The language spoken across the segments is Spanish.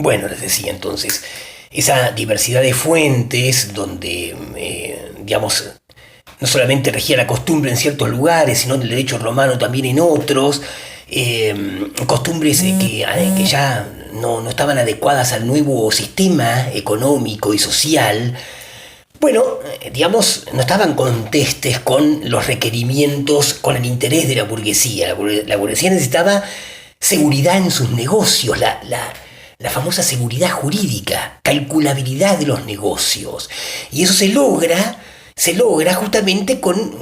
Bueno, les decía entonces, esa diversidad de fuentes donde, digamos, no solamente regía la costumbre en ciertos lugares, sino el derecho romano también en otros, costumbres que ya no estaban adecuadas al nuevo sistema económico y social. Bueno, digamos, no estaban contestes con los requerimientos, con el interés de la burguesía. La burguesía necesitaba seguridad en sus negocios, la famosa seguridad jurídica, calculabilidad de los negocios. Y eso se logra justamente con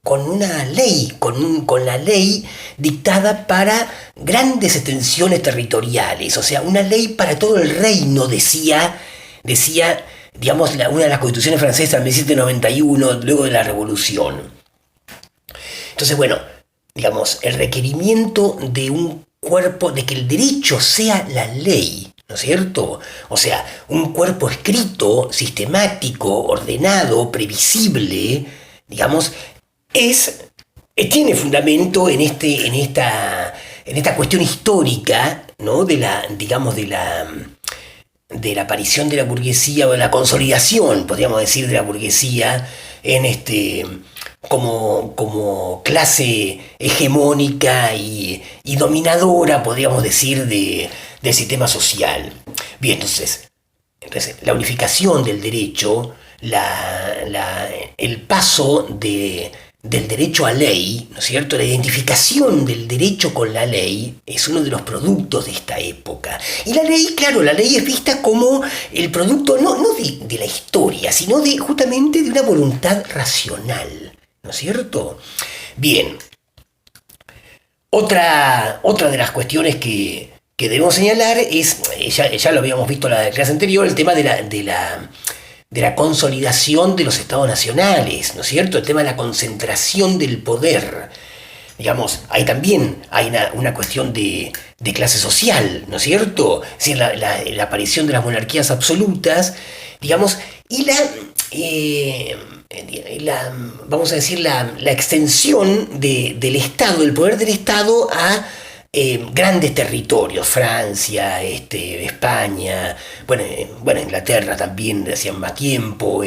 una ley, con la ley dictada para grandes extensiones territoriales. O sea, una ley para todo el reino, decía, digamos, una de las constituciones francesas en 1791, luego de la Revolución. Entonces, bueno, digamos, el requerimiento de un cuerpo, de que el derecho sea la ley, ¿no es cierto? O sea, un cuerpo escrito, sistemático, ordenado, previsible, digamos, tiene fundamento en esta cuestión histórica, ¿no? Digamos, de la aparición de la burguesía o de la consolidación, podríamos decir, de la burguesía en como clase hegemónica y dominadora, podríamos decir, del sistema social. Bien, entonces, la unificación del derecho, el paso del derecho a ley, ¿no es cierto? La identificación del derecho con la ley es uno de los productos de esta época. Y la ley, claro, la ley es vista como el producto no de la historia, sino justamente de una voluntad racional, ¿no es cierto? Bien, otra de las cuestiones que debemos señalar es, ya lo habíamos visto en la clase anterior, el tema de la consolidación de los estados nacionales, ¿no es cierto? El tema de la concentración del poder. Digamos, ahí también hay una cuestión de clase social, ¿no es cierto? Es decir, la aparición de las monarquías absolutas, digamos, y vamos a decir, la extensión del Estado, del poder del Estado a grandes territorios, Francia, España, bueno, Inglaterra también de hacía más tiempo,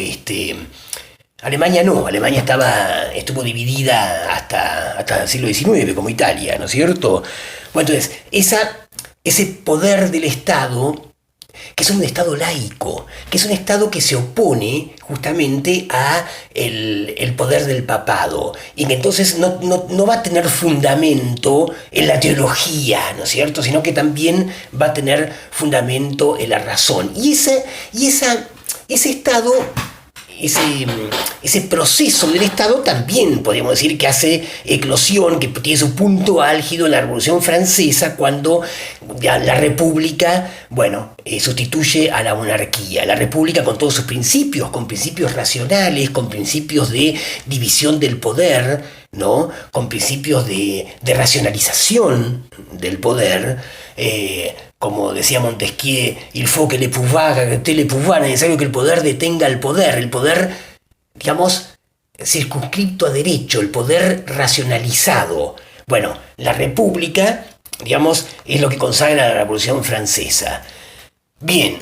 Alemania no, Alemania estuvo dividida hasta el siglo XIX, como Italia, ¿no es cierto? Bueno, entonces, ese poder del Estado, que es un Estado laico, que es un Estado que se opone justamente a el poder del papado, y que entonces no va a tener fundamento en la teología, ¿no es cierto?, sino que también va a tener fundamento en la razón. Ese Estado, ese proceso del Estado también podríamos decir que hace eclosión, que tiene su punto álgido en la Revolución Francesa, cuando ya la República, bueno, sustituye a la monarquía. La República con todos sus principios, con principios racionales, con principios de división del poder, ¿no? Con principios de racionalización del poder, como decía Montesquieu, il faut que le pouvoir arrête le pouvoir, es necesario que el poder detenga el poder, digamos, circunscripto a derecho, el poder racionalizado. Bueno, la República, digamos, es lo que consagra la Revolución Francesa. Bien,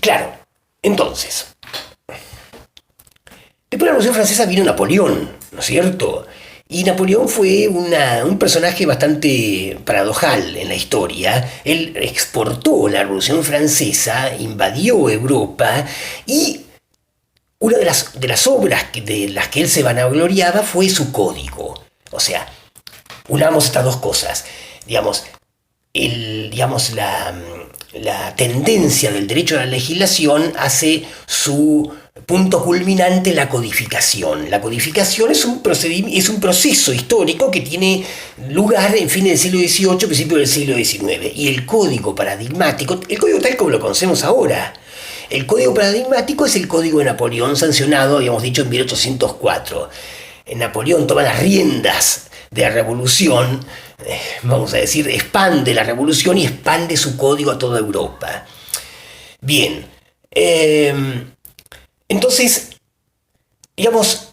claro, entonces, después de la Revolución Francesa vino Napoleón, ¿no es cierto? Y Napoleón fue un personaje bastante paradojal en la historia. Él exportó la Revolución Francesa, invadió Europa, y una de las obras de las que él se vanagloriaba fue su código. O sea, unamos estas dos cosas. Digamos, la tendencia del derecho a la legislación hace su punto culminante la codificación. La codificación es un proceso histórico que tiene lugar en fines del siglo XVIII, principios del siglo XIX. Y el código paradigmático, el código tal como lo conocemos ahora, el código paradigmático es el código de Napoleón, sancionado, habíamos dicho, en 1804. Napoleón toma las riendas de la revolución, vamos a decir, expande la revolución y expande su código a toda Europa. Bien, entonces, digamos,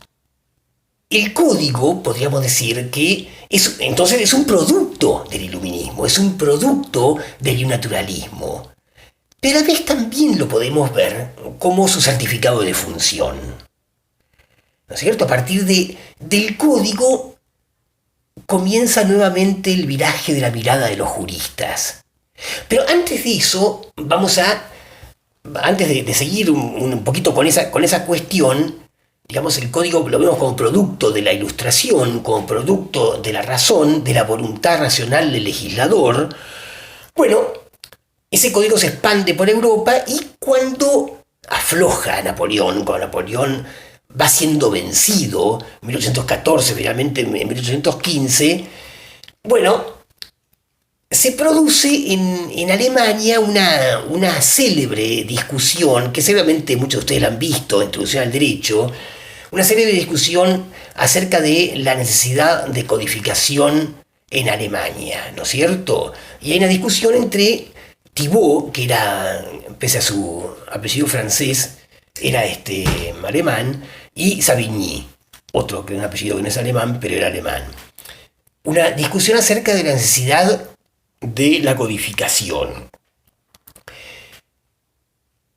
el código, podríamos decir que Entonces es un producto del iluminismo, es un producto del naturalismo. Pero a veces también lo podemos ver como su certificado de función. ¿No es cierto? A partir del código comienza nuevamente el viraje de la mirada de los juristas. Pero antes de eso, antes de seguir un poquito con esa cuestión, digamos, el código lo vemos como producto de la ilustración, como producto de la razón, de la voluntad racional del legislador. Bueno, ese código se expande por Europa y cuando afloja Napoleón, cuando Napoleón va siendo vencido, en 1814, finalmente en 1815, bueno, se produce en Alemania una célebre discusión, que seguramente muchos de ustedes la han visto, Introducción al Derecho, una célebre discusión acerca de la necesidad de codificación en Alemania, ¿no es cierto? Y hay una discusión entre Thibaut, que era, pese a su apellido francés, era alemán, y Savigny, otro que es un apellido que no es alemán, pero era alemán. Una discusión acerca de la necesidad de la codificación.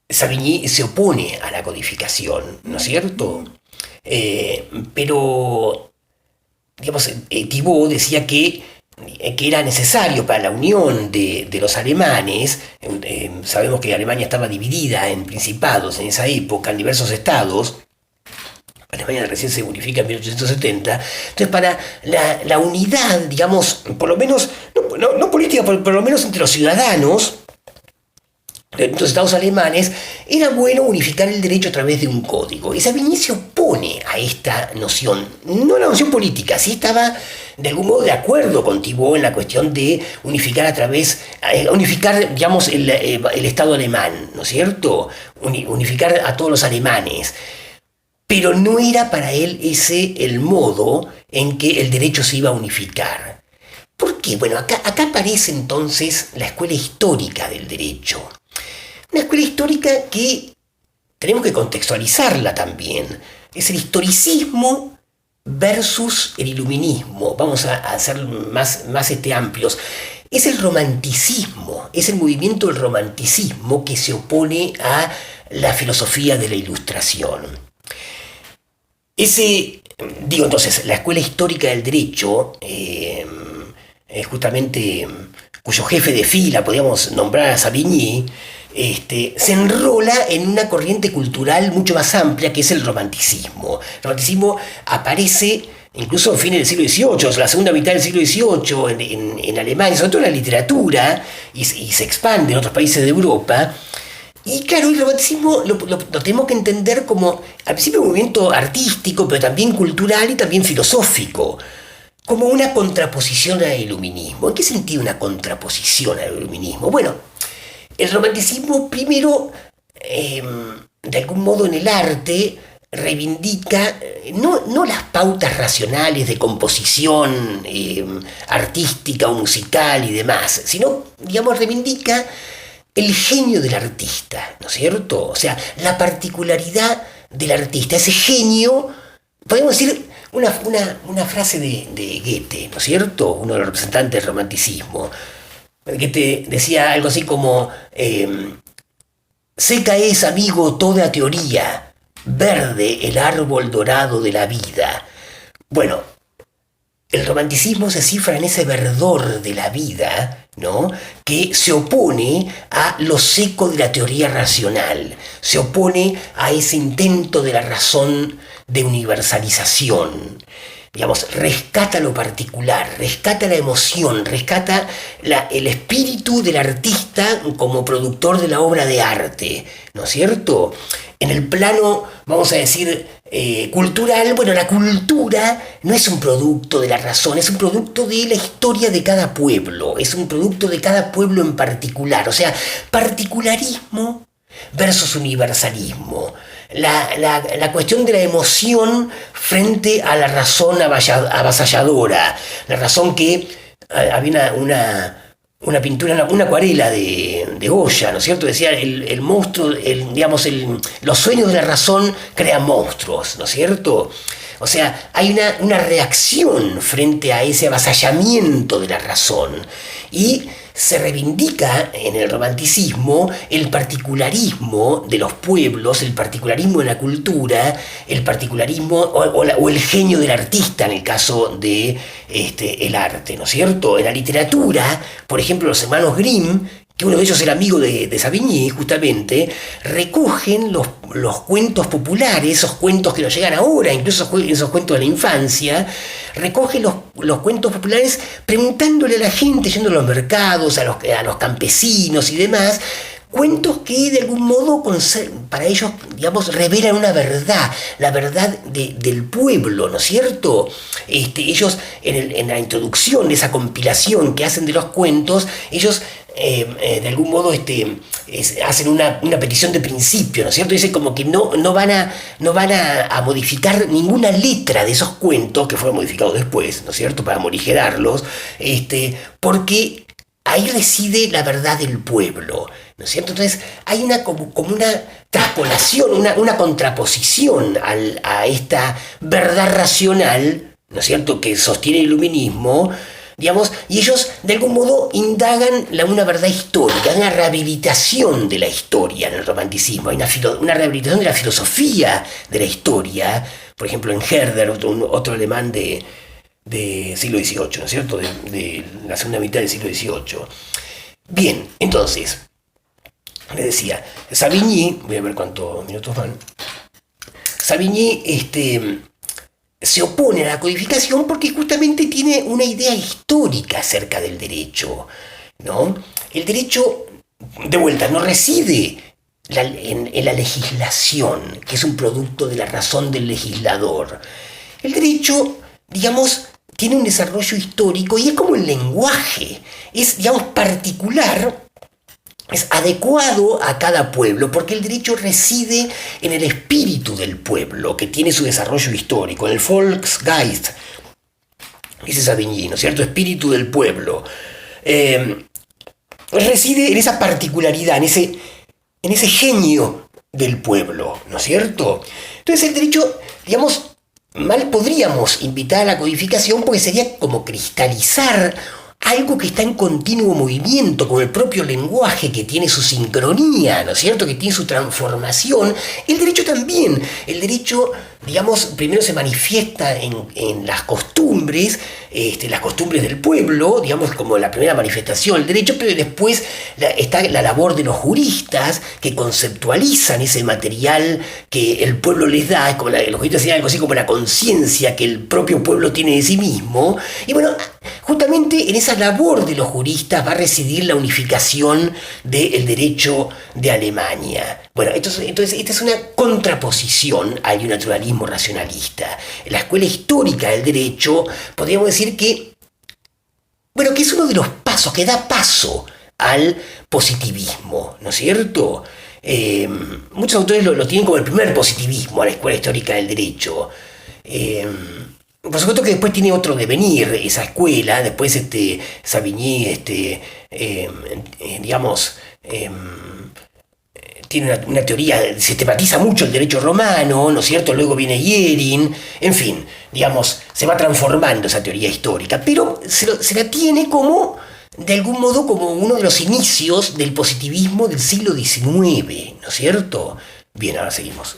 Savigny se opone a la codificación, ¿no es cierto? Pero, digamos, Thibaut decía que era necesario para la unión de los alemanes. Sabemos que Alemania estaba dividida en principados en esa época, en diversos estados. Alemania recién se unifica en 1870. Entonces, para la unidad, digamos, por lo menos, no política, por lo menos entre los ciudadanos de los estados alemanes, era bueno unificar el derecho a través de un código. Y Savigny se opone a esta noción, no la noción política, sí estaba de algún modo de acuerdo con Thibaut en la cuestión de unificar digamos, el Estado alemán, ¿no es cierto? Unificar a todos los alemanes. Pero no era para él ese el modo en que el derecho se iba a unificar. ¿Por qué? Bueno, acá aparece entonces la escuela histórica del derecho. Una escuela histórica que tenemos que contextualizarla también. Es el historicismo versus el iluminismo. Vamos a ser más amplios. Es el romanticismo, es el movimiento del romanticismo que se opone a la filosofía de la Ilustración. Entonces, la escuela histórica del derecho, justamente cuyo jefe de fila podríamos nombrar a Savigny, se enrola en una corriente cultural mucho más amplia que es el romanticismo. El romanticismo aparece incluso en fines del siglo XVIII, la segunda mitad del siglo XVIII en Alemania, sobre todo en la literatura, y se expande en otros países de Europa. Y claro, el romanticismo lo tenemos que entender como, al principio, un movimiento artístico, pero también cultural y también filosófico, como una contraposición al iluminismo. ¿En qué sentido una contraposición al iluminismo? Bueno, el romanticismo primero, de algún modo en el arte, reivindica no las pautas racionales de composición artística o musical y demás, sino, digamos, reivindica el genio del artista, ¿no es cierto? O sea, la particularidad del artista, ese genio, podemos decir una frase de Goethe, ¿no es cierto? Uno de los representantes del romanticismo. Goethe decía algo así como, seca es, amigo, toda teoría, verde el árbol dorado de la vida. Bueno, el romanticismo se cifra en ese verdor de la vida, ¿no?, que se opone a lo seco de la teoría racional, se opone a ese intento de la razón de universalización. Digamos, rescata lo particular, rescata la emoción, rescata el espíritu del artista como productor de la obra de arte, ¿no es cierto? En el plano, vamos a decir, cultural, bueno, la cultura no es un producto de la razón, es un producto de la historia de cada pueblo, es un producto de cada pueblo en particular, o sea, particularismo versus universalismo. La cuestión de la emoción frente a la razón avasalladora, la razón que había una pintura, una acuarela de Goya, ¿no es cierto? Decía, el monstruo, digamos, los sueños de la razón crean monstruos, ¿no es cierto? O sea, hay una reacción frente a ese avasallamiento de la razón. Y se reivindica en el romanticismo el particularismo de los pueblos, el particularismo de la cultura, el particularismo o el genio del artista en el caso de el arte, ¿no es cierto? En la literatura, por ejemplo, los hermanos Grimm, que uno de ellos era amigo de Savigny, justamente, recogen los cuentos populares, esos cuentos que nos llegan ahora, incluso esos cuentos de la infancia, recogen los cuentos populares preguntándole a la gente, yendo a los mercados, a los campesinos y demás, cuentos que de algún modo para ellos, digamos, revelan una verdad, la verdad del pueblo, ¿no es cierto? Ellos, en la introducción de esa compilación que hacen de los cuentos, ellos de algún modo hacen una petición de principio, ¿no es cierto? Dicen como que no van a modificar ninguna letra de esos cuentos que fueron modificados después, ¿no es cierto? Para morigerarlos, porque ahí reside la verdad del pueblo, ¿no es cierto? Entonces hay como una traspolación, una contraposición a esta verdad racional, ¿no es cierto?, que sostiene el iluminismo, digamos, y ellos de algún modo indagan una verdad histórica, una rehabilitación de la historia en el romanticismo, hay una rehabilitación de la filosofía de la historia, por ejemplo en Herder, otro alemán de siglo XVIII, ¿no es cierto?, de la segunda mitad del siglo XVIII. Bien, entonces, les decía, Savigny, voy a ver cuántos minutos van, Savigny, se opone a la codificación porque justamente tiene una idea histórica acerca del derecho, ¿no? El derecho, de vuelta, no reside en la legislación, que es un producto de la razón del legislador. El derecho, digamos, tiene un desarrollo histórico y es como el lenguaje, es, digamos, particular, es adecuado a cada pueblo, porque el derecho reside en el espíritu del pueblo, que tiene su desarrollo histórico, en el Volksgeist, dice Savigny, ¿no es cierto?, espíritu del pueblo. Reside en esa particularidad, en ese genio del pueblo, ¿no es cierto? Entonces el derecho, digamos, mal podríamos invitar a la codificación porque sería como cristalizar algo que está en continuo movimiento, con el propio lenguaje que tiene su sincronía, ¿no es cierto?, que tiene su transformación. El derecho también, el derecho, digamos, primero se manifiesta en las costumbres del pueblo, digamos, como la primera manifestación del derecho, pero después está la labor de los juristas que conceptualizan ese material que el pueblo les da, como los juristas decían algo así como la conciencia que el propio pueblo tiene de sí mismo, y bueno, justamente en esa labor de los juristas va a residir la unificación del derecho de Alemania. Bueno, entonces esta es una contraposición al naturalismo racionalista. La escuela histórica del derecho, podríamos decir que es uno de los pasos, que da paso al positivismo, ¿no es cierto? Muchos autores lo tienen como el primer positivismo a la escuela histórica del derecho. Por supuesto que después tiene otro devenir esa escuela, después Savigny, tiene una teoría, sistematiza mucho el derecho romano, ¿no es cierto? Luego viene Yering, en fin, digamos, se va transformando esa teoría histórica, pero se la tiene como, de algún modo, como uno de los inicios del positivismo del siglo XIX, ¿no es cierto? Bien, ahora seguimos.